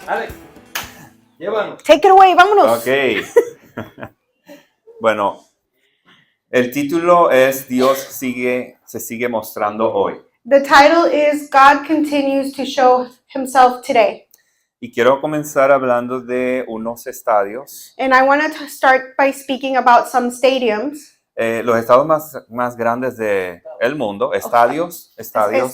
Alex, llévanos. Take it away, vámonos. Ok. Bueno, el título es Dios se sigue mostrando hoy. The title is God Continues to Show Himself Today. Y quiero comenzar hablando de unos estadios. And I want to start by speaking about some stadiums. Los estados más grandes del mundo, estadios. ¿Estados?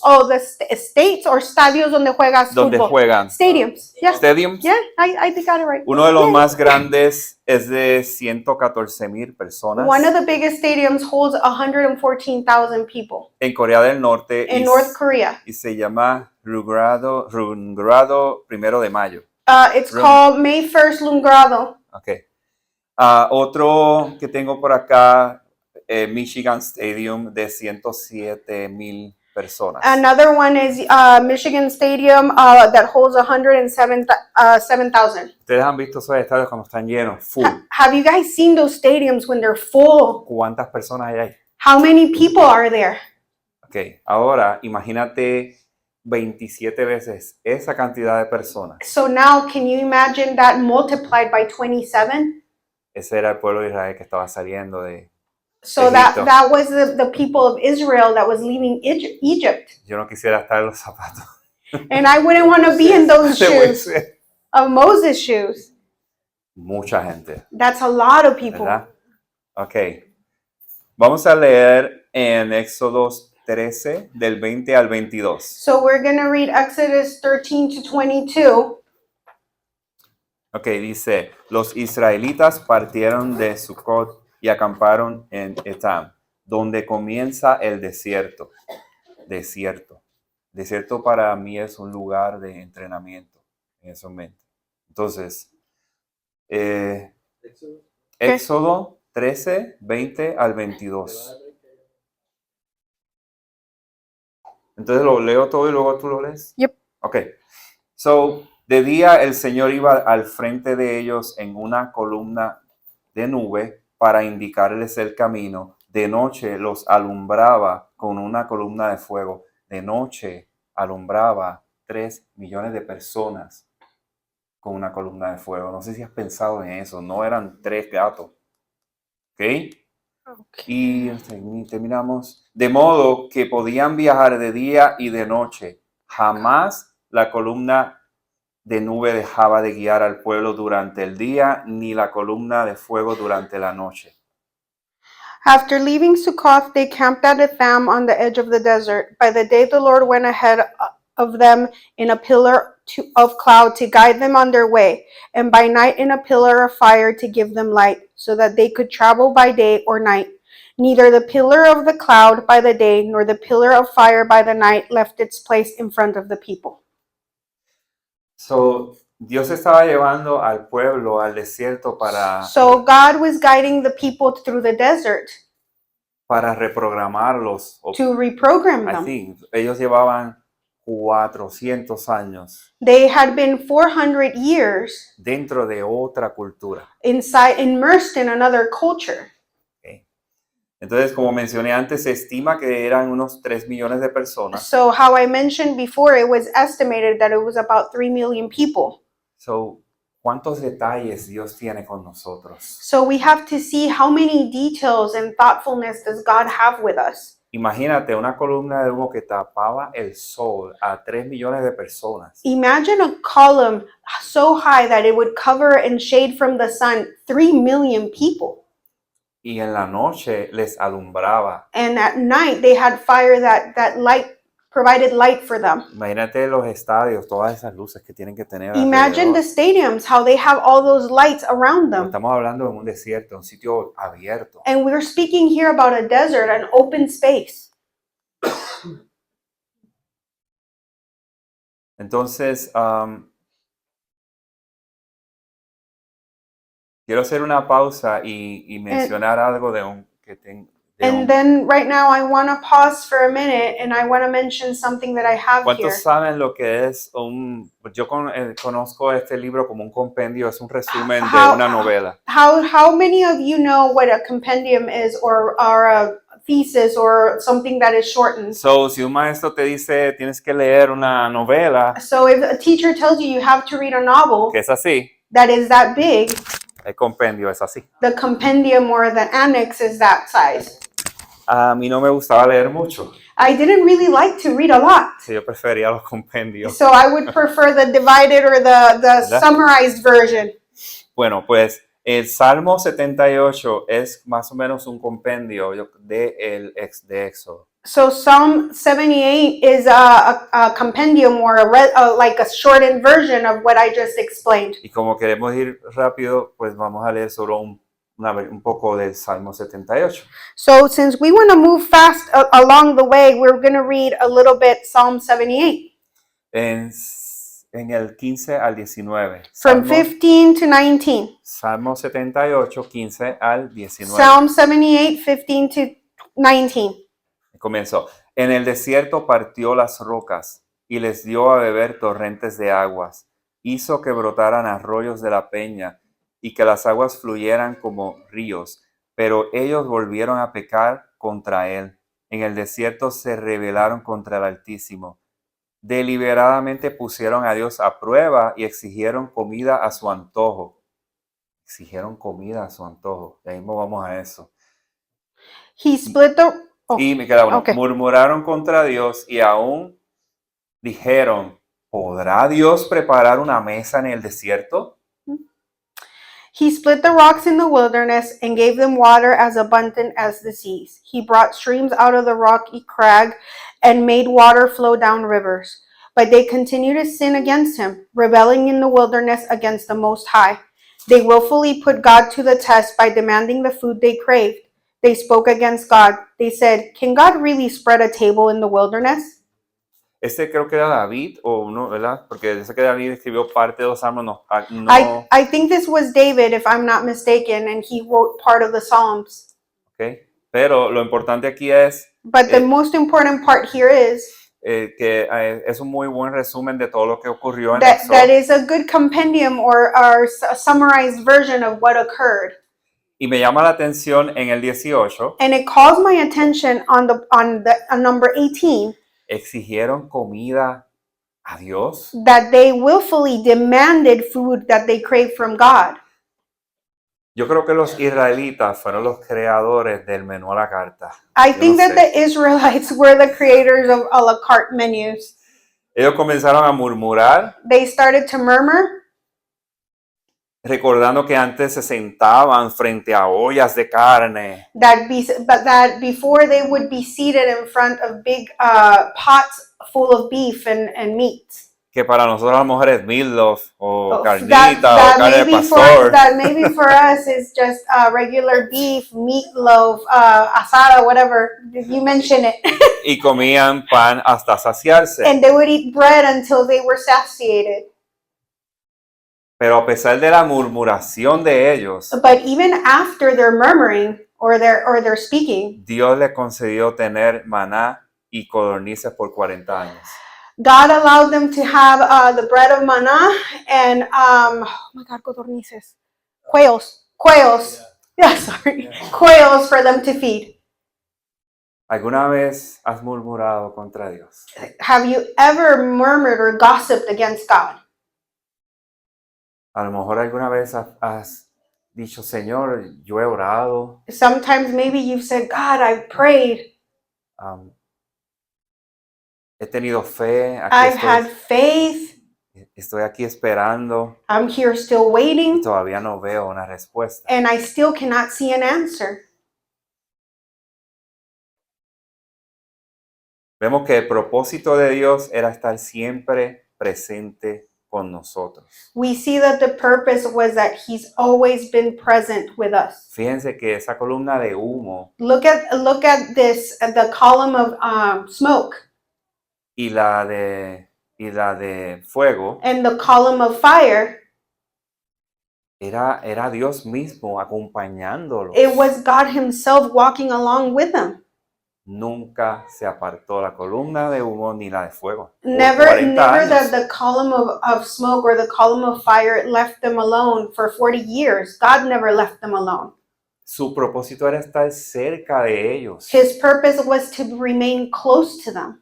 Oh, the states or estadios donde juegas donde fútbol. juegan. Stadiums. Yeah. Stadiums. Yeah, I think I got it right. Uno de los más grandes es de 114,000 personas. One of the biggest stadiums holds 114,000 people. En Corea del Norte. In North Korea. Y se llama Rungrado 1 de mayo. It's called May 1st Lungrado. Okay. Otro que tengo por acá, Michigan Stadium de 107,000 personas. Another one is Michigan Stadium that holds 107,000. Ustedes han visto esos estadios cuando están llenos, full. Have you guys seen those stadiums when they're full? ¿Cuántas personas hay ahí? How many people are there? Ok, ahora imagínate 27 veces esa cantidad de personas. So now can you imagine that multiplied by 27? Ese era el pueblo de Israel que estaba saliendo de So Egipto. that was the people of Israel that was leaving Egypt. Yo no quisiera estar en los zapatos And I wouldn't want to be in those de shoes, Moisés. of Moses' shoes. Mucha gente, That's a lot of people. ¿verdad? Ok. Vamos a leer en Éxodo 13, del 20 al 22. So we're going to read Exodus 13 to 22. Ok, dice, los israelitas partieron de Sucot y acamparon en Etam, donde comienza el desierto. Desierto para mí es un lugar de entrenamiento en ese momento. Entonces, Éxodo 13, 20 al 22. Entonces lo leo todo y luego tú lo lees. Yep. Ok. So, de día el Señor iba al frente de ellos en una columna de nube para indicarles el camino. De noche los alumbraba con una columna de fuego. De noche alumbraba 3 millones de personas con una columna de fuego. No sé si has pensado en eso. No eran 3 gatos. ¿Ok? Y terminamos. De modo que podían viajar de día y de noche. Jamás la columna de nube dejaba de guiar al pueblo durante el día, ni la columna de fuego durante la noche. After leaving Sukkoth, they camped at Etham on the edge of the desert. By the day, the Lord went ahead of them in a pillar of cloud to guide them on their way, and by night in a pillar of fire to give them light, so that they could travel by day or night. Neither the pillar of the cloud by the day, nor the pillar of fire by the night left its place in front of the people. So, Dios estaba llevando al pueblo al desierto So God was guiding the people through the desert para reprogramarlos. to reprogram I them. think ellos llevaban 400 años They had been 400 years dentro de otra cultura. immersed in another culture. Okay. Entonces, como mencioné antes, se estima que eran unos 3 millones de personas. So how I mentioned before, it was estimated that it was about 3 million people. So, ¿cuántos detalles Dios tiene con nosotros? So we have to see how many details and thoughtfulness does God have with us. Imagínate una columna de humo que tapaba el sol a 3 millones de personas. Imagine a column so high that it would cover and shade from the sun 3 million people. Y en la noche les alumbraba. And at night they had fire that light provided light for them. Imagínate los estadios, todas esas luces que tienen que tener Imagine the alrededor. stadiums, how they have all those lights around them. Estamos hablando de un desierto, un sitio abierto. And we're speaking here about a desert, an open space. Entonces, quiero hacer una pausa y mencionar algo de un que And then right now I want to pause for a minute and I want to mention something that I have here. ¿Cuántos saben lo que es yo conozco este libro como un compendio, es un resumen de una novela? How many of you know what a compendium is or a thesis or something that is shortened. So, si un maestro te dice tienes que leer una novela So if a teacher tells you have to read a novel que es así, that is that big, el compendio es así. the compendium or the annex is that size. A mí no me gustaba leer mucho, I didn't really like to read a lot. sí, yo prefería los compendios. So I would prefer the divided or the summarized version. Bueno, pues el Salmo 78 es más o menos un compendio de Éxodo. So Psalm 78 is a compendium or like a shortened version of what I just explained. Y como queremos ir rápido, pues vamos a leer solo un poco del Salmo 78. So since we want to move fast along the way, we're going to read a little bit Psalm 78. En el 15 al 19. From 15 to 19. Salmo 78, 15 al 19. Psalm 78, 15 to 19. Comenzó. En el desierto partió las rocas y les dio a beber torrentes de aguas. Hizo que brotaran arroyos de la peña y que las aguas fluyeran como ríos. Pero ellos volvieron a pecar contra él. En el desierto se rebelaron contra el Altísimo. Deliberadamente pusieron a Dios a prueba y exigieron comida a su antojo. Exigieron comida a su antojo. De ahí vamos a eso. He split the... Y me queda bueno. Okay. Murmuraron contra Dios y aún dijeron, ¿podrá Dios preparar una mesa en el desierto? He split the rocks in the wilderness and gave them water as abundant as the seas. He brought streams out of the rocky crag and made water flow down rivers. But they continue to sin against him, rebelling in the wilderness against the Most High. They willfully put God to the test by demanding the food they craved. They spoke against God. They said, "Can God really spread a table in the wilderness?" Este creo que era David, o uno, ¿verdad? Porque dice que David escribió parte de los salmos. No. I think this was David, if I'm not mistaken, and he wrote part of the Psalms. Okay. Pero lo importante aquí es But the most important part here is que es un muy buen resumen de todo lo que ocurrió en that Éxodo. is a good compendium or a summarized version of what occurred. Y me llama la atención en el 18, And it calls my attention on number 18 exigieron comida a Dios. that they willfully demanded food that they craved from God. Yo creo que los israelitas fueron los creadores del menú a la carta. I Yo think no that sé. the Israelites were the creators of a la carte menus. Ellos comenzaron a murmurar, They started to murmur, recordando que antes se sentaban frente a ollas de carne, but that before they would be seated in front of big pots full of beef and meat. que para nosotros a lo mejor es meatloaf o carnita That o carne de pastor. that maybe for us is just regular beef, meatloaf, asada, whatever. You mention it. Y comían pan hasta saciarse. And they would eat bread until they were satiated. Pero a pesar de la murmuración de ellos, But even after their murmuring or their speaking, Dios les concedió tener maná y codornices por 40 años. God allowed them to have the bread of manna and oh my God, codornices, quails. Yeah, sorry, quails for them to feed. ¿Alguna vez has murmurado contra Dios? Have you ever murmured or gossiped against God? A lo mejor alguna vez has dicho, Señor, yo he orado, Sometimes maybe you've said, God, I've prayed. he tenido fe, I've had faith. estoy aquí esperando I'm here still y waiting, todavía no veo una respuesta. and I still cannot see an answer. Vemos que el propósito de Dios era estar siempre presente con nosotros. We see that the purpose was that He's always been present with us. Fíjense que esa columna de humo Look at this, the column of smoke y la de fuego and the column of fire. era Dios mismo acompañándolos. It was God Himself walking along with them. Nunca se apartó la columna de humo ni la de fuego. Por Never 40 años. that the column of smoke or the column of fire left them alone for 40 years. God never left them alone. Su propósito era estar cerca de ellos. His purpose was to remain close to them.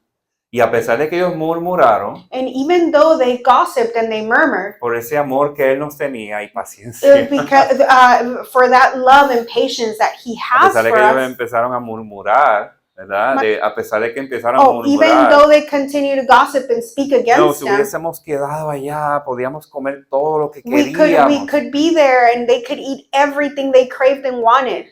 Y a pesar de que ellos murmuraron And even though they gossiped and they murmured, por ese amor que Él nos tenía y paciencia, because for that love and patience that He a has pesar de for que ellos us, empezaron a murmurar, ¿verdad? A pesar de que empezaron a even murmurar, though they continue to gossip and speak no, against si Him, hubiésemos quedado allá, podíamos comer todo lo que we queríamos. could be there and they could eat everything they craved and wanted.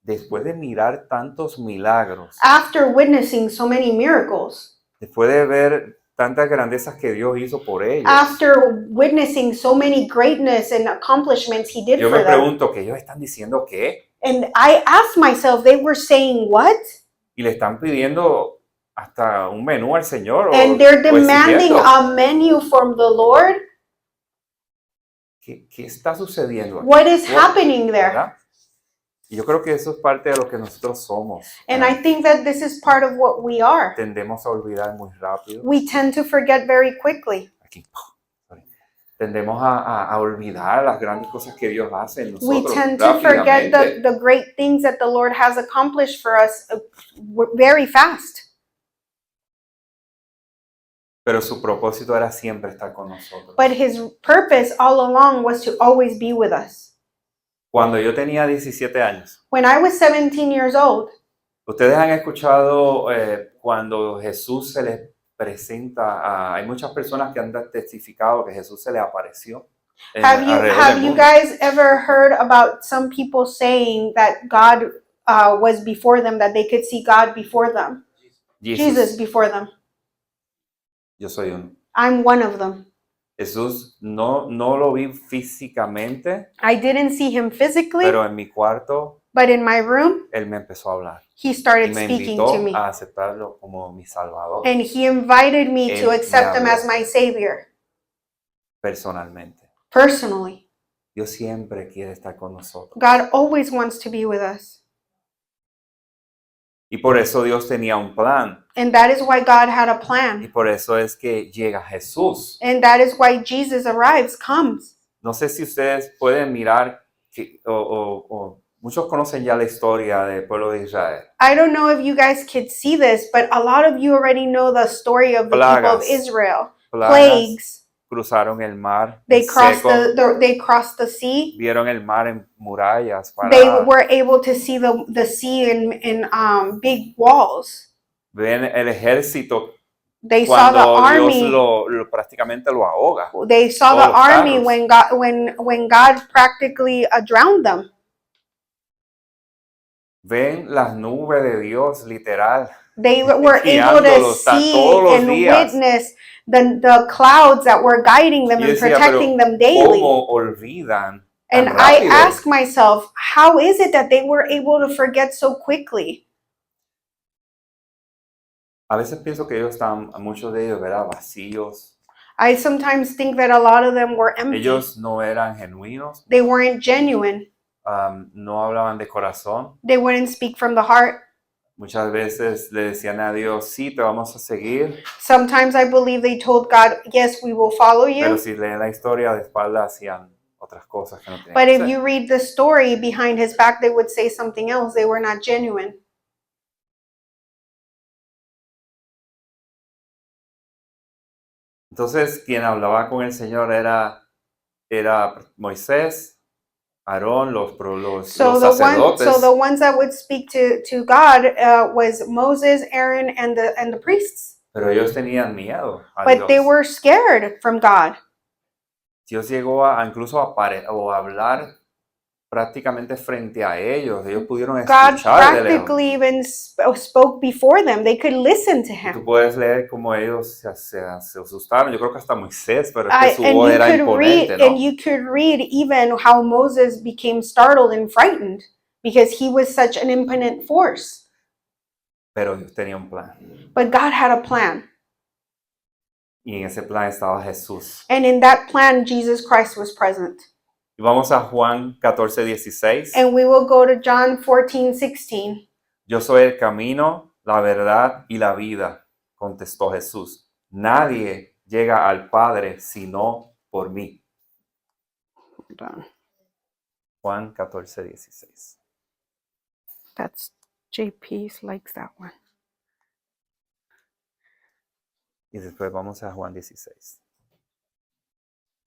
Después de mirar tantos milagros, After witnessing so many miracles, después de ver tantas grandezas que Dios hizo por ellos, after witnessing so many greatness and accomplishments He did yo for me them, pregunto, ¿que ellos están diciendo qué? and I asked myself, they were saying what? Y le están pidiendo hasta un menú al Señor o And they're o demanding exigiendo. a menu from the Lord. ¿Qué está sucediendo aquí? What is happening there? ¿Verdad? Y yo creo que eso es parte de lo que nosotros somos. And I think that this is part of what we are. Tendemos a olvidar muy rápido. We tend to forget very quickly. Aquí. Sorry. Tendemos a olvidar las grandes cosas que Dios hace en We nosotros tend to forget rápidamente. the great things that the Lord has accomplished for us very fast. Pero su propósito era siempre estar con nosotros. But His purpose all along was to always be with us. Cuando yo tenía 17 años, When I was 17 years old, ustedes han escuchado cuando Jesús se les presenta, hay muchas personas que han testificado que Jesús se les apareció. have you guys ever heard about some people saying that God was before them, that they could see God before them? Jesus before them. Yo soy uno. I'm one of them. Jesús no lo vi físicamente, I didn't see Him physically, pero en mi cuarto but in my room, Él me empezó a hablar. He Y started me speaking invitó to me. a aceptarlo como mi Salvador, And He invited me Él to me accept Him habló. as my Savior, personalmente. personally. Dios siempre quiere estar con nosotros. God always wants to be with us. Y por eso Dios tenía un plan. And that is why God had a Y plan. por eso es que llega Jesús. And that is why Jesus arrives, comes. No sé si ustedes pueden mirar, o muchos conocen ya la historia del pueblo de Israel. I don't know if you guys could see this, but a lot of you already know the story of the people of Plagas. Israel. Plagas, Plagues. cruzaron el mar They en crossed seco, they crossed the sea. vieron el mar en murallas They paradas. were able to see the sea in big walls. Ven el ejército They saw the cuando Dios army. prácticamente lo ahoga. They saw todos the los army carros. when God practically drowned them. Ven las nubes de Dios, literal. They were able to guiándolos see todos los and días. witness the clouds that were guiding them Y and decía, protecting pero them daily. ¿cómo olvidan And tan I rápido? ask myself, how is it that they were able to forget so quickly? A veces pienso que ellos están, muchos de ellos, ¿verdad? Vacíos. I sometimes think that a lot of them were empty. Ellos no eran genuinos, They weren't genuine. no hablaban de corazón. They wouldn't speak from the heart. Muchas veces le decían a Dios, sí, te vamos a seguir, Sometimes I believe they told God, yes, we will follow pero you. si leen la historia de espalda hacían otras cosas que no tenían But que if hacer. you read the story behind his back, they would say something else. They were not genuine. Entonces, quien hablaba con el Señor era Moisés, Aarón, los So sacerdotes. the ones that would speak to God was Moses, Aaron, and the priests. Pero ellos tenían miedo a But they Dios. were scared from God. Dios llegó a incluso a hablar prácticamente frente a ellos. Ellos pudieron God escuchar de lejos. practically even spoke before them. They could listen to Y tú him. puedes leer cómo ellos se asustaron. Yo creo que hasta Moisés, pero es que su And voz you era could imponente, read, ¿no? and you could read even how Moses became startled and frightened because he was such an imponent force. Pero Dios tenía un plan. But God had a plan. Y en ese plan estaba Jesús. And in that plan, Jesus Christ was present. Y vamos a Juan 14:16. And we will go to John 14:16. Yo soy el camino, la verdad y la vida, contestó Jesús. Nadie llega al Padre sino por mí. Juan 14:16. That's JP likes that one. Y después vamos a Juan 16.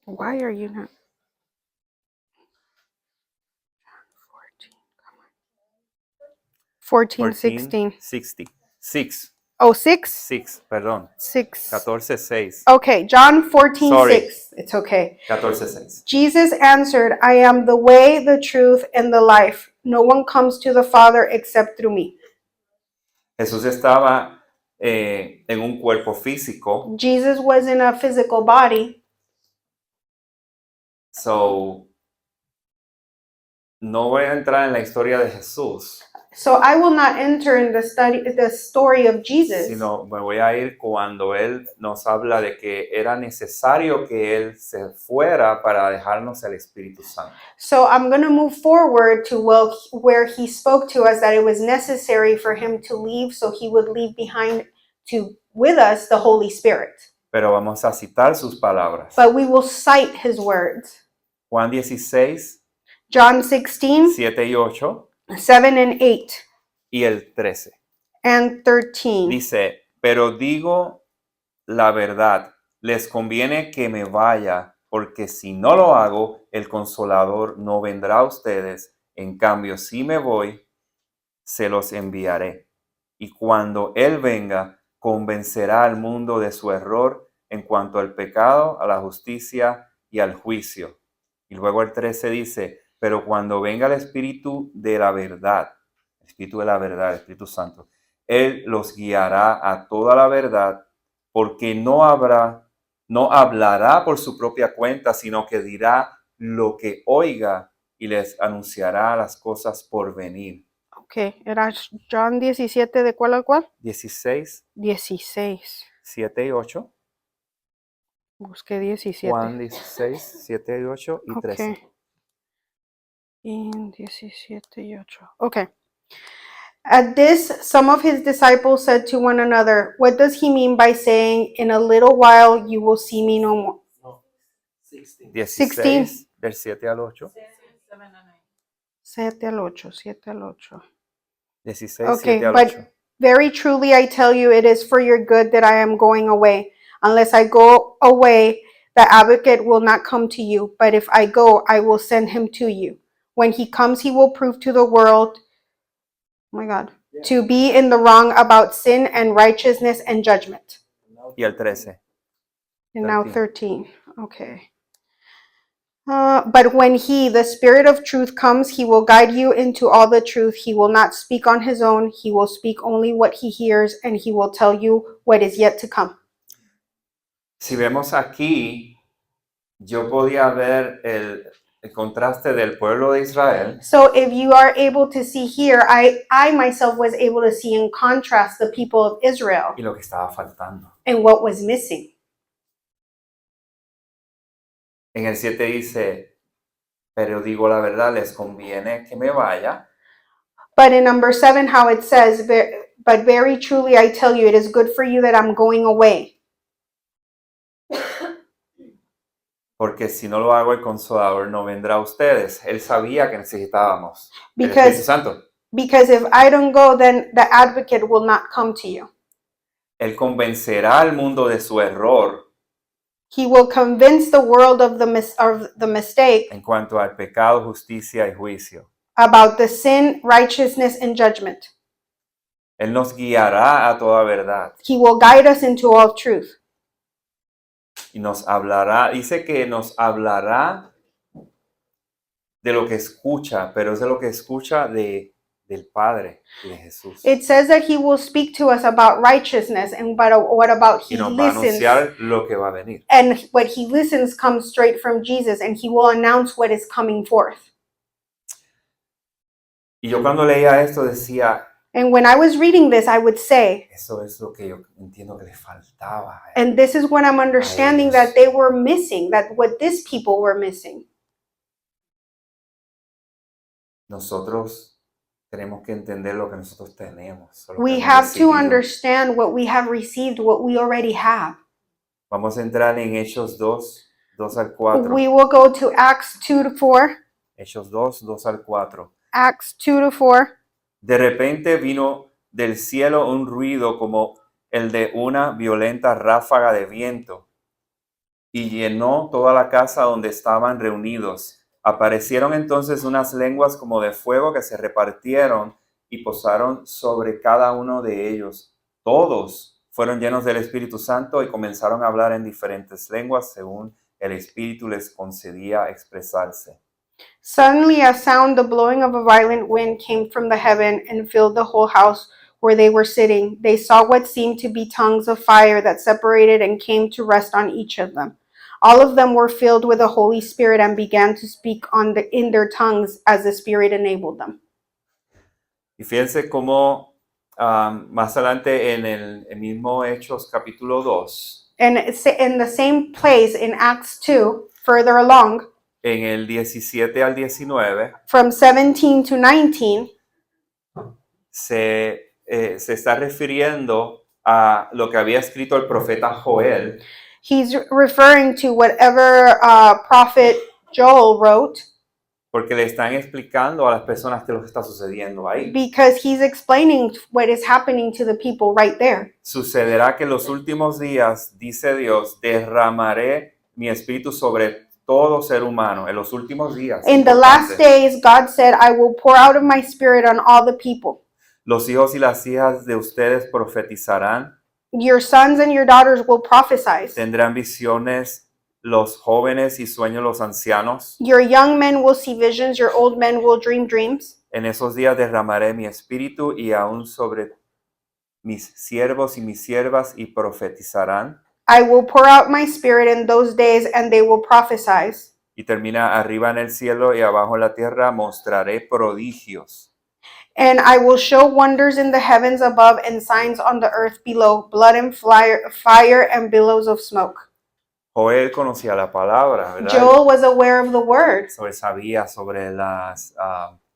Why are you not? 14, 16. 60. 6. Oh, 6? 6, perdón. 6. 14, 6. Okay, John 14, Sorry. 6. It's okay. 14, 6. Jesus answered, I am the way, the truth, and the life. No one comes to the Father except through me. Jesús estaba en un cuerpo físico. Jesus was in a physical body. So, no voy a entrar en la historia de Jesús, So I will not enter in the story of Jesus. sino me voy a ir cuando Él nos habla de que era necesario que Él se fuera para dejarnos el Espíritu Santo. So I'm going to move forward to where he spoke to us that it was necessary for him to leave, so he would leave behind with us the Holy Spirit. Pero vamos a citar sus palabras. But we will cite his words. Juan 16, John 16, 7 y 8 7 and 8 y el 13. and 13. Dice, pero digo la verdad, les conviene que me vaya, porque si no lo hago, el Consolador no vendrá a ustedes. En cambio, si me voy, se los enviaré. Y cuando Él venga, convencerá al mundo de su error en cuanto al pecado, a la justicia y al juicio. Y luego el 13 dice, pero cuando venga el Espíritu de la verdad, el Espíritu de la verdad, el Espíritu Santo, Él los guiará a toda la verdad, porque no hablará por su propia cuenta, sino que dirá lo que oiga y les anunciará las cosas por venir. Okay, era John 17, ¿de cuál a cuál? 16, 16. 7 y 8. Busqué 17. Juan 16, 7 y 8 y 13. Okay. In 17 y 8. Okay. At this, some of his disciples said to one another, what does he mean by saying, in a little while you will see me no more? No, 16. 16, del 7 al 8. 7 al 8, 7 al 8. 16, Okay, 7 al but 8. very truly I tell you, it is for your good that I am going away. Unless I go away, the advocate will not come to you. But if I go, I will send him to you. When he comes, he will prove to the world, oh my God, to be in the wrong about sin and righteousness and judgment. Y el 13. And now 13. Okay. But when he, the Spirit of truth, comes, he will guide you into all the truth. He will not speak on his own. He will speak only what he hears, and he will tell you what is yet to come. Si vemos aquí, yo podía ver el contraste del pueblo de Israel So if you are able to see here, I myself was able to see in contrast the people of Israel y lo que estaba faltando. and what was missing. En el 7 dice, pero digo la verdad, les conviene que me vaya, But in number 7, how it says, but very truly I tell you, it is good for you that I'm going away. porque si no lo hago, el Consolador no vendrá a ustedes. Él sabía que necesitábamos el Espíritu Because, Santo. because if I don't go, then the advocate will not come to you. Él convencerá al mundo de su error He will convince the world of the mistake en cuanto al pecado, justicia y juicio. about the sin, righteousness, and judgment. Él nos guiará a toda verdad He will guide us into all truth. y nos hablará, dice que nos hablará de lo que escucha, pero es de lo que escucha del Padre y de Jesús. It says that he will speak to us about righteousness and what about Y he nos va a listens. anunciar lo que va a venir. And what he listens comes straight from Jesus, and he will announce what is coming forth. Y yo cuando leía esto decía, And when I was reading this, I would say, eso es lo que yo entiendo que le faltaba. and this is what I'm understanding that they were missing, that what these people were missing. Nosotros tenemos que entender lo que nosotros tenemos. Lo que We hemos have to recibido. understand what we have received, what we already have. Vamos a entrar en Hechos 2, 2 al 4. We will go to Acts 2 to 4. Hechos 2, 2 al 4. Acts 2 to 4. De repente vino del cielo un ruido como el de una violenta ráfaga de viento y llenó toda la casa donde estaban reunidos. Aparecieron entonces unas lenguas como de fuego que se repartieron y posaron sobre cada uno de ellos. Todos fueron llenos del Espíritu Santo y comenzaron a hablar en diferentes lenguas según el Espíritu les concedía expresarse. Suddenly a sound, the blowing of a violent wind, came from the heaven and filled the whole house where they were sitting. They saw what seemed to be tongues of fire that separated and came to rest on each of them. All of them were filled with the Holy Spirit and began to speak in their tongues as the Spirit enabled them. Y fíjense cómo más adelante en el mismo Hechos capítulo 2, And it's in the same place in Acts 2, further along, en el 17 al 19, from 17 to 19, se está refiriendo a lo que había escrito el profeta Joel, he's referring to whatever prophet Joel wrote, porque le están explicando a las personas qué es lo que está sucediendo ahí. because he's explaining what is happening to the people right there. Sucederá que en los últimos días, dice Dios, derramaré mi espíritu sobre todo ser humano. En los últimos días. In the last Importante. days, God said, I will pour out of my spirit on all the people. Los hijos y las hijas de ustedes profetizarán, Your sons and your daughters will prophesy. tendrán visiones los jóvenes y sueños los ancianos. Your young men will see visions, your old men will dream dreams. En esos días derramaré mi espíritu y aún sobre mis siervos y mis siervas y profetizarán. I will pour out my spirit in those days and they will prophesy. Y termina arriba en el cielo y abajo en la tierra mostraré prodigios. And I will show wonders in the heavens above and signs on the earth below, blood and fire and billows of smoke. Joel conocía la palabra, ¿verdad? Joel was aware of the word, Sabía sobre las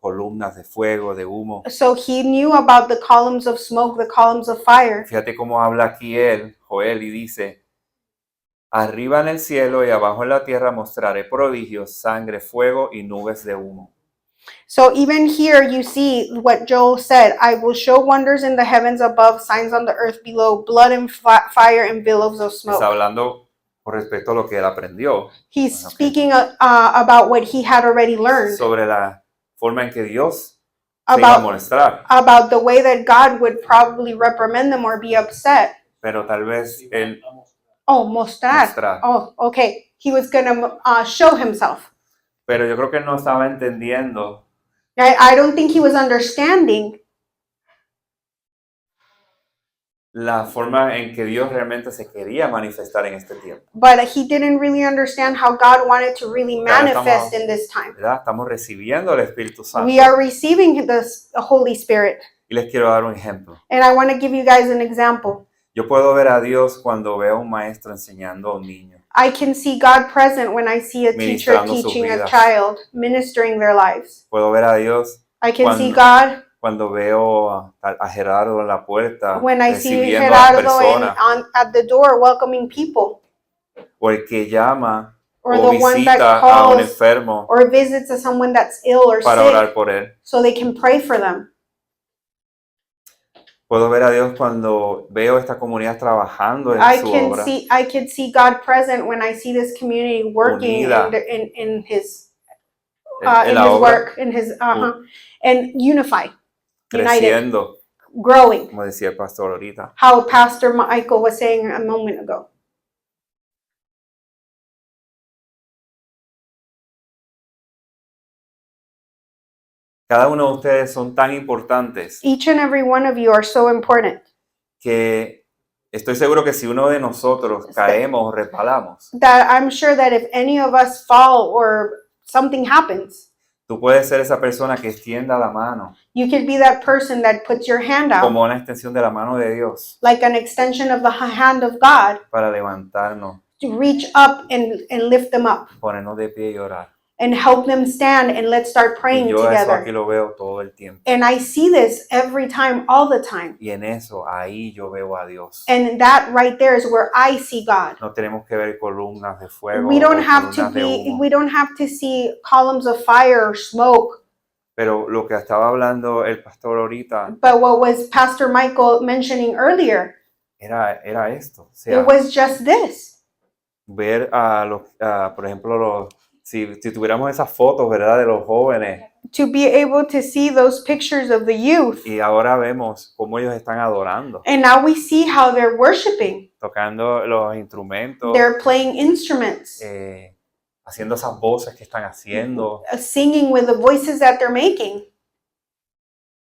columnas de fuego, de humo. so he knew about the columns of smoke, the columns of fire. Fíjate cómo habla aquí Joel, y dice, arriba en el cielo y abajo en la tierra mostraré prodigios, sangre, fuego y nubes de humo. So even here you see what Joel said, I will show wonders in the heavens above, signs on the earth below, blood and fire and billows of Está smoke. hablando con respecto a lo que él aprendió, He's Okay. speaking about what he had already learned, sobre la forma en que Dios se iba a about, molestar. about the way that God would probably reprimand them or be upset. Pero tal vez él Oh, mostrar. Mostrar. Oh, okay. He was going to show himself. Pero yo creo que él no estaba entendiendo I don't think he was understanding la forma en que Dios realmente se quería manifestar en este tiempo. but he didn't really understand how God wanted to really Claro, manifest estamos- in this time. ¿Verdad? Estamos recibiendo el Espíritu Santo. We are receiving the Holy Spirit. Y les quiero dar un ejemplo. And I want to give you guys an example. Yo puedo ver a Dios cuando veo a un maestro enseñando a un niño. I can see God present when I see a teacher Ministrando sus teaching a vidas. child, ministering their lives. Puedo ver a Dios I can see Cuando- God cuando veo a Gerardo en la puerta when I see recibiendo a las Gerardo personas. at the door welcoming people, O el que llama or o the one that visita a un calls enfermo or visits someone that's ill or para sick orar por él. so they can pray for them. Puedo ver a Dios cuando veo esta comunidad trabajando en I su can obra. see God present when I see this community working Unida. in his en in la his obra, work, in his and united, creciendo, growing. como decía el pastor ahorita. How Pastor Michael was saying a moment ago. Cada uno de ustedes son tan importantes Each and every one of you are so important que estoy seguro que si uno de nosotros caemos o resbalamos, that I'm sure that if any of us fall or something happens, tú puedes ser esa persona que extienda la mano you could be that person that puts your hand out como una extensión de la mano de Dios like an extension of the hand of God para levantarnos, to reach up and lift them up ponernos de pie y orar. and help them stand, and let's start Y praying yo eso together. aquí lo veo todo el tiempo. And I see this every time, all the time. Y en eso, ahí yo veo a Dios. And that right there is where I see God. No tenemos que ver columnas de fuego We o don't have to columnas de be, humo, we don't have to see columns of fire or smoke, Pero lo que estaba hablando el pastor ahorita But what was Pastor Michael mentioning earlier, era esto. O sea, it was just this. ver por ejemplo, si tuviéramos esas fotos, ¿verdad? De los jóvenes To be able to see those pictures of the youth. y ahora vemos cómo ellos están adorando, And now we see how they're worshiping. tocando los instrumentos, They're playing instruments, haciendo esas voces que están haciendo singing with the voices that they're making.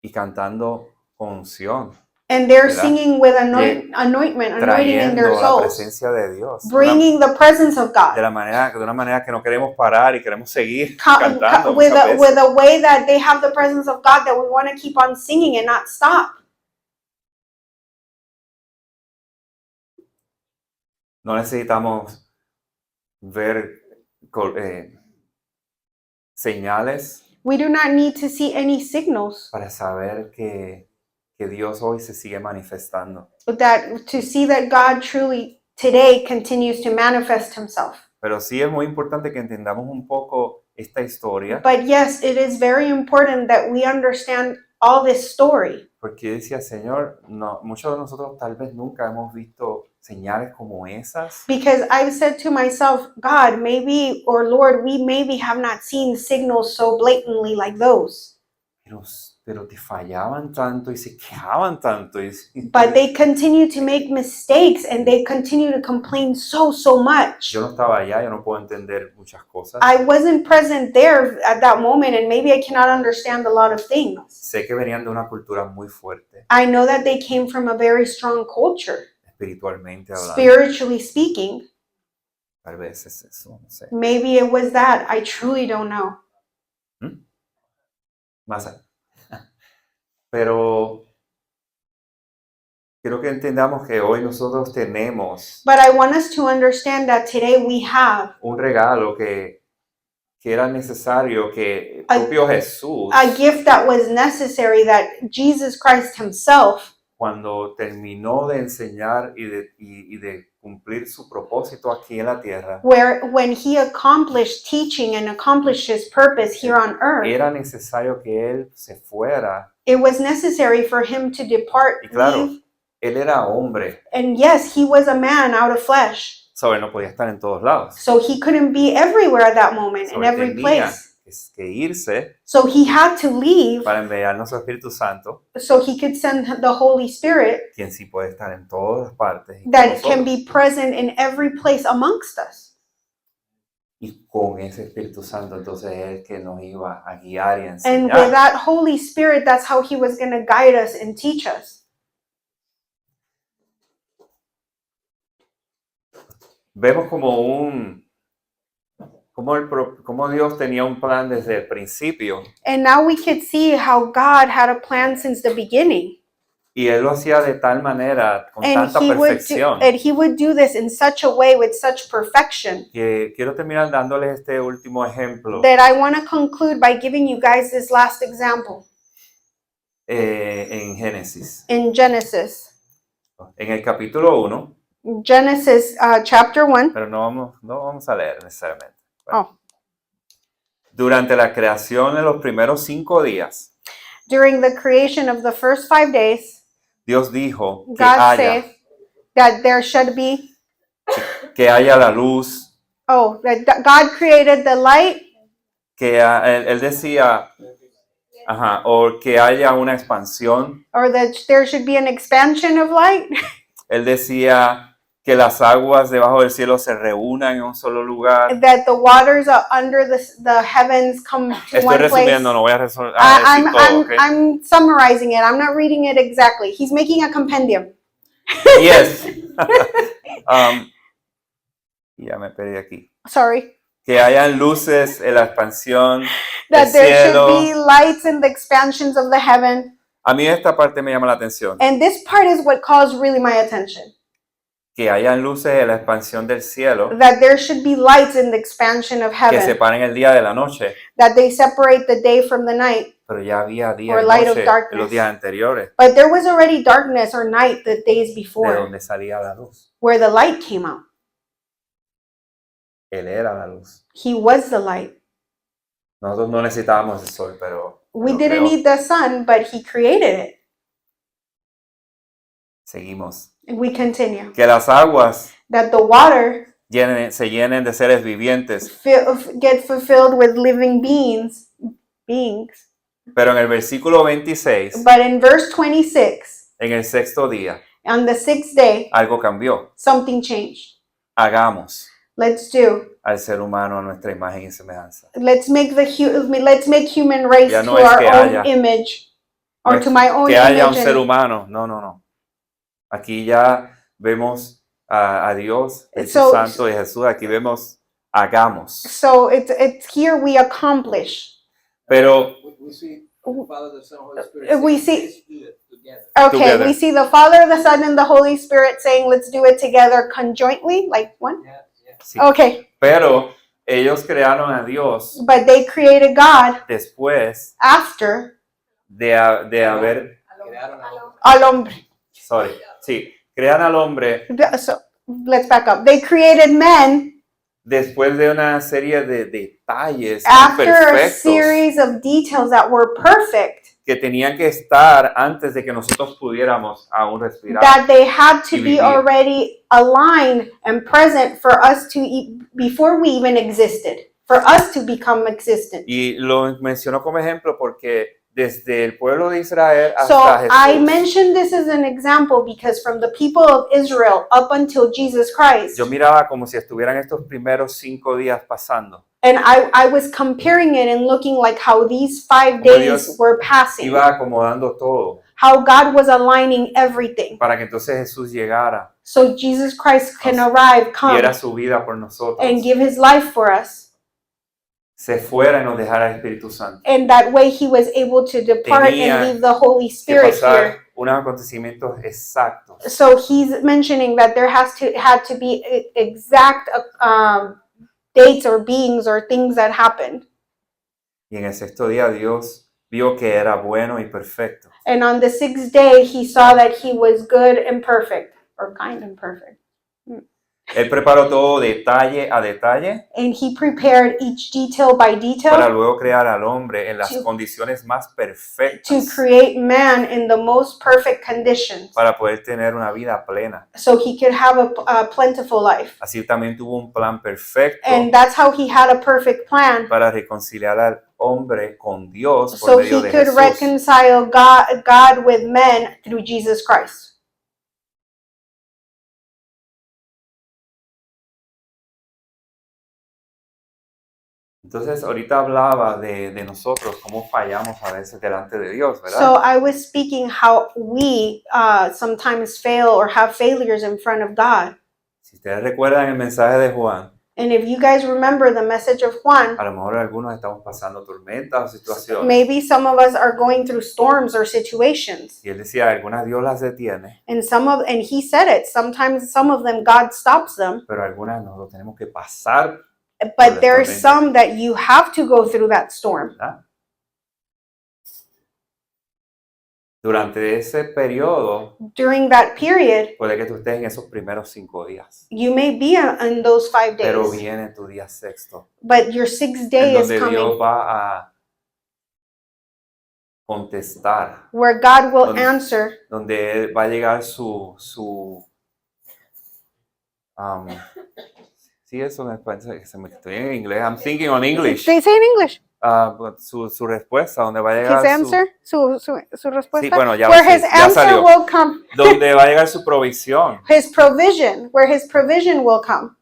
y cantando con unción, And they're ¿verdad? singing with anointing in trayendo their la souls. presencia de Dios Bringing the presence of God. de una manera que no queremos parar y queremos seguir cantando With muchas with veces. a way that they have the presence of God that we want to keep on singing and not stop. No necesitamos ver señales We do not need to see any signals para saber que Dios hoy se sigue manifestando. to see that God truly today continues to manifest himself. Pero sí es muy importante que entendamos un poco esta historia, But yes, it is very important that we understand all this story. porque decía, Señor, no, muchos de nosotros tal vez nunca hemos visto señales como esas, Because I've said to myself, God, maybe, or Lord, we maybe have not seen signals so blatantly like those. pero te fallaban tanto y se quejaban tanto. But they continue to make mistakes and they continue to complain so much. Yo no estaba allá, yo no puedo entender muchas cosas. I wasn't present there at that moment and maybe I cannot understand a lot of things. Sé que venían de una cultura muy fuerte, I know that they came from a very strong culture, espiritualmente hablando. spiritually speaking. Tal vez es eso, no sé. Maybe it was that. I truly don't know. Más allá. Pero quiero que entendamos que hoy nosotros tenemos But I want us to understand that today we have un regalo que era necesario que el A- propio Jesús, a gift that was necessary that Jesus Christ himself, cuando terminó de enseñar y de cumplir su propósito aquí en la tierra, when he accomplished teaching and accomplished his purpose here on earth, era necesario que Él se fuera. it was necessary for him to depart, Y claro, leave. Él era hombre, And yes, he was a man out of flesh. so Él no podía estar en todos lados. So he couldn't be everywhere at that moment, So in Él every tenía place. que irse So he had to leave para enviarnos su Espíritu Santo, so he could send the Holy Spirit quien sí puede estar en todas partes y con that can nosotros. be present in every place amongst us. Y con ese Espíritu Santo, entonces es el que nos iba a guiar y a And with enseñar. that Holy Spirit, that's how he was going to guide us and teach us. Vemos como Dios tenía un plan desde el principio And now we could see how God had a plan since the beginning. y Él lo hacía de tal manera, con And tanta perfección, he would do this in such a way with such perfection que quiero terminar dándoles este último ejemplo that I want to conclude by giving you guys this last example en Génesis. in Genesis. En el capítulo 1, Genesis chapter 1. pero no vamos a leer necesariamente. Oh. Durante la creación de los primeros 5 días, During the creation of the first 5 days, Dios dijo God said that there should be, que haya la luz, that God created the light, él decía, o que haya una expansión. or that there should be an expansion of light. Él decía que las aguas debajo del cielo se reúnan en un solo lugar. That the waters under the heavens come to Estoy one place. resumiendo, no voy a decir I'm todo, ¿ok? I'm summarizing it. I'm not reading it exactly. He's making a compendium. Yes. Ya me perdí aquí. Sorry. Que hayan luces en la expansión That del there cielo. should be lights in the expansions of the heaven. A mí esta parte me llama la atención. And this part is what calls really my attention. Que hayan luces en la expansión del cielo That there should be lights in the expansion of que heaven. separen el día de la noche. That they separate the day from the night. Pero ya había día Or y light of noche en darkness. los días anteriores But there was already darkness or night the days de before donde salía la luz. where the light came out. Él era la luz. He was the light. Nosotros no necesitábamos el sol, pero We Lo didn't creó. need the sun, but he created it. Seguimos. We continue. Que las aguas That the water se llenen de seres vivientes. get fulfilled with living beings. Pero en el versículo 26, But in verse 26, en el sexto día, on the sixth day, algo cambió. something changed. Hagamos Let's do. al ser humano a nuestra imagen y semejanza. Let's make human race Ya to no es our que own haya. image, No or es to my own que haya un image. ser humano. No, no, no. Aquí ya vemos a Dios, el So- Santo y Jesús. Aquí vemos hagamos. So it's here we accomplish. Pero We see the Father, the Son, Holy Spirit. We saying, see- "Let's do it together." Okay, Together. we see the Father, the Son, and the Holy Spirit saying, "Let's do it together conjointly," like one. Yeah, yeah. sí. Okay, Pero ellos crearon a Dios but they created God después after de haber, Crearon a los- al hombre. sorry, sí, crean al hombre So let's back up. They created men después de una serie de detalles tan after a perfectos series of details that were perfect, que tenían que estar antes de que nosotros pudiéramos aún respirar. that they had to Y be vivir. already aligned and present for us to before we even existed, for us to become existent. Y lo menciono como ejemplo porque desde el pueblo de Israel So hasta I Jesús, mentioned this as an example because from the people of Israel up until Jesus Christ, yo miraba como si estuvieran estos primeros 5 días pasando. and I was comparing it and looking like how these 5 Como days Dios were passing, Iba acomodando todo how God was aligning everything. para que entonces Jesús llegara, So Jesus Christ can arrive, come, diera su vida por nosotros, and give his life for us. se fuera y nos dejara el Espíritu Santo. And that way he was able to depart Tenía and leave the Holy Que Spirit here. pasar unos acontecimientos exactos. So he's mentioning that there had to be exact dates or beings or things that happened. Y en el sexto día Dios vio que era bueno y perfecto. And on the sixth day, he saw that he was good and perfect, or kind and perfect. Él preparó todo detalle a detalle And he prepared each detail by para detail luego crear al hombre en las To- condiciones más to perfectas create man in the most perfect conditions para poder tener una vida plena. so he could have a plentiful life. Así también tuvo un plan perfecto And that's how he had a perfect plan para reconciliar al hombre con Dios por so medio he de could Jesús. reconcile God with men through Jesus Christ. Entonces, ahorita hablaba de nosotros, cómo fallamos a veces delante de Dios, ¿verdad? So I was speaking how we sometimes fail or have failures in front of God. Si ustedes recuerdan el mensaje de Juan, And if you guys remember the message of Juan, a lo mejor algunos estamos pasando tormentas o situaciones. maybe some of us are going through storms or situations. Y él decía, algunas Dios las detiene, And he said it, sometimes some of them God stops them, pero algunas nosotros tenemos que pasar, but there's tormenta. some that you have to go through that storm. ¿verdad? Durante ese periodo, During that period, puede que tú estés en esos primeros 5 días, you may be in those 5 pero days, viene tu día sexto, but your 6th en day is donde coming Dios va a contestar, where God will donde- answer. donde Él va a llegar sí, eso en español, se me estoy en inglés, I'm thinking on English. They say in English. Su respuesta, donde va a His llegar answer, su respuesta. Sí, bueno, ya where lo sé, his ya answer salió. will come. donde va a llegar su provisión. His provision, where his provision will come.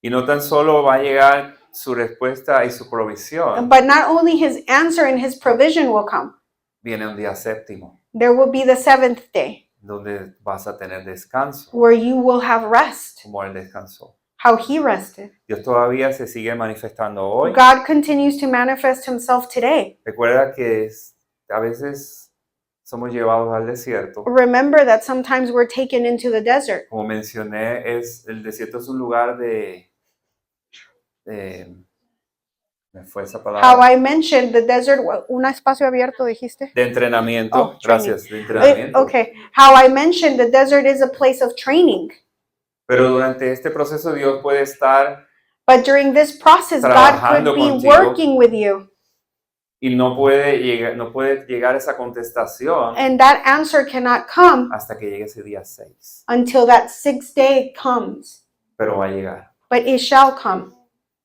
Y no tan solo va a llegar su respuesta y su provisión, But not only his answer and his provision will come, viene un día séptimo, there will be the 7th day donde vas a tener descanso, where you will have rest, como Él descansó. how he rested. Dios todavía se sigue manifestando hoy. God continues to manifest himself today. Recuerda que a veces somos llevados al desierto. Remember that sometimes we're taken into the desert. Como mencioné, el desierto es un lugar me fue esa How palabra, I mentioned the desert, un espacio abierto, dijiste? de entrenamiento. Oh, training. Gracias, de entrenamiento. Okay. How I mentioned the desert is a place of training. Pero durante este proceso Dios puede estar But during this process, God Trabajando could be contigo. working with you Y no puede llegar esa contestación And that answer cannot come hasta que llegue ese día 6. until that 6th day comes. Pero va a llegar. But it shall come.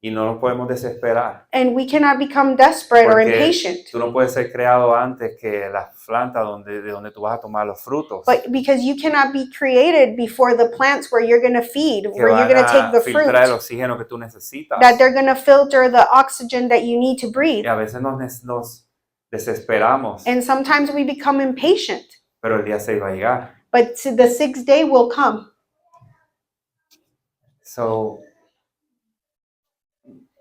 Y no nos podemos desesperar. And we cannot become desperate or Porque impatient. tú no puedes ser creado antes que la planta de donde tú vas a tomar los frutos. But because you cannot be created before the plants where you're going to feed, Que where you're van going to take a the filtrar el fruit, oxígeno que tú necesitas. that they're going to filter the oxygen that you need to breathe. Y a veces nos desesperamos, And sometimes we become impatient. pero el día 6 va a llegar. But the 6th day will come. So,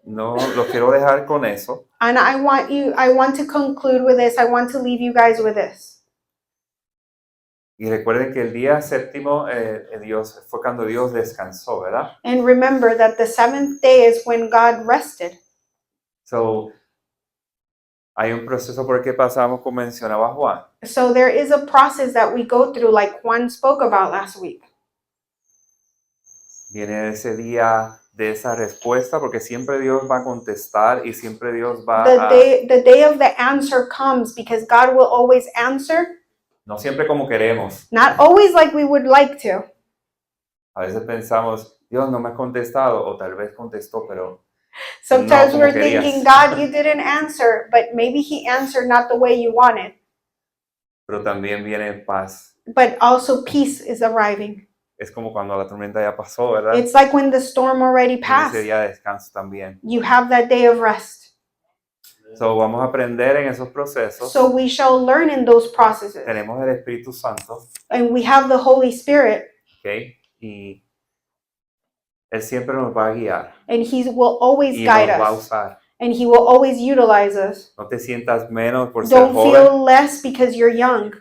no lo quiero dejar con eso. And I want to conclude with this. I want to leave you guys with this. Y recuerden que el día 7º Dios fue cuando Dios descansó, ¿verdad? And remember that the 7th day is when God rested. So, hay un proceso por el que pasamos, como mencionaba Juan. So there is a process that we go through, like Juan spoke about last week. Viene ese día de esa respuesta, porque siempre Dios va a contestar y siempre Dios va The day of the answer comes because God will always answer, no siempre como queremos. not always like we would like to. A veces pensamos, Dios no me ha contestado, o tal vez contestó, pero Sometimes No, como we're querías. thinking, God, you didn't answer, but maybe He answered not the way you wanted. también viene paz. But also peace is arriving. Es como cuando la tormenta ya pasó, ¿verdad? It's like when the storm already Viene passed. ese día de descanso también. You have that day of rest. So, vamos a aprender en esos procesos. So we shall learn in those processes. Tenemos el Espíritu Santo, And we have the Holy Spirit, ¿ok? Y Él siempre nos va a guiar and He will always y guide nos va a us. usar. And He will always utilize us. No te sientas menos por ser Don't joven feel less because you're young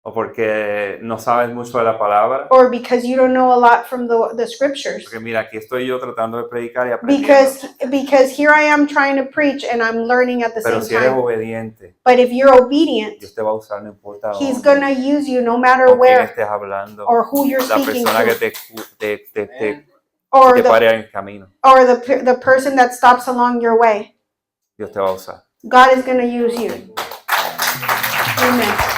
o porque no sabes mucho de la palabra. or because you don't know a lot from the scriptures. Porque mira, aquí estoy yo tratando de predicar y aprendiendo. Because here I am trying to preach and I'm learning at the Pero same si eres time. obediente, But if you're obedient, Dios te va a usar, no importa He's dónde, gonna use you no matter con quién where estés hablando, or who you're la speaking persona que to, te or pare en el camino. the person that stops along your way. Dios te va a usar. God is gonna use you. Amen.